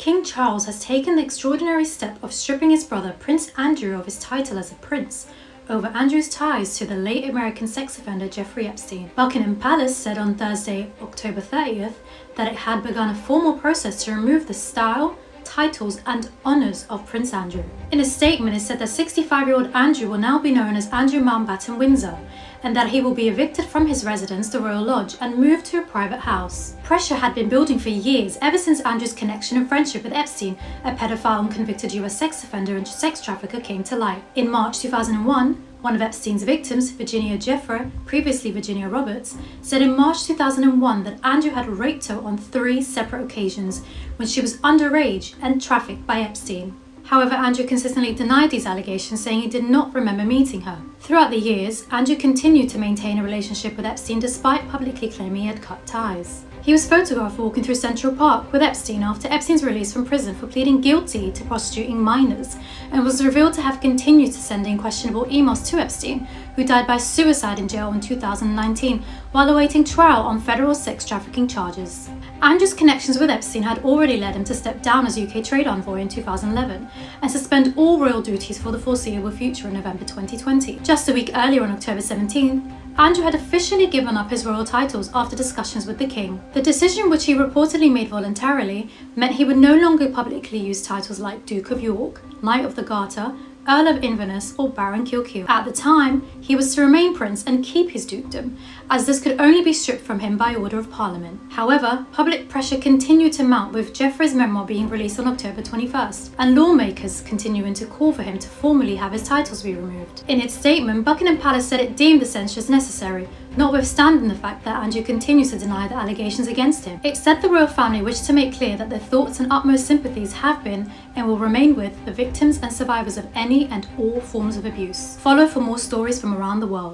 King Charles has taken the extraordinary step of stripping his brother Prince Andrew of his title as a prince over Andrew's ties to the late American sex offender Jeffrey Epstein. Buckingham Palace said on Thursday, October 30th, that it had begun a formal process to remove the style, titles and honours of Prince Andrew. In a statement, it said that 65-year-old Andrew will now be known as Andrew Mountbatten Windsor, and that he will be evicted from his residence, the Royal Lodge, and moved to a private house. Pressure had been building for years, ever since Andrew's connection and friendship with Epstein, a pedophile and convicted US sex offender and sex trafficker, came to light. In March 2001, one of Epstein's victims, Virginia Giuffre, previously Virginia Roberts, said in March 2001 that Andrew had raped her on 3 separate occasions when she was underage and trafficked by Epstein. However, Andrew consistently denied these allegations, saying he did not remember meeting her. Throughout the years, Andrew continued to maintain a relationship with Epstein despite publicly claiming he had cut ties. He was photographed walking through Central Park with Epstein after Epstein's release from prison for pleading guilty to prostituting minors, and was revealed to have continued to send in questionable emails to Epstein, who died by suicide in jail in 2019 while awaiting trial on federal sex trafficking charges. Andrew's connections with Epstein had already led him to step down as UK trade envoy in 2011 and suspend all royal duties for the foreseeable future in November 2020. Just a week earlier, on October 17, Andrew had officially given up his royal titles after discussions with the King. The decision, which he reportedly made voluntarily, meant he would no longer publicly use titles like Duke of York, Knight of the Garter, Earl of Inverness or Baron Kilkeel. At the time, he was to remain prince and keep his dukedom, as this could only be stripped from him by order of Parliament. However, public pressure continued to mount, with Jeffrey's memoir being released on October 21st, and lawmakers continuing to call for him to formally have his titles be removed. In its statement, Buckingham Palace said it deemed the censures necessary, notwithstanding the fact that Andrew continues to deny the allegations against him. It said the royal family wished to make clear that their thoughts and utmost sympathies have been and will remain with the victims and survivors of any and all forms of abuse. Follow for more stories from around the world.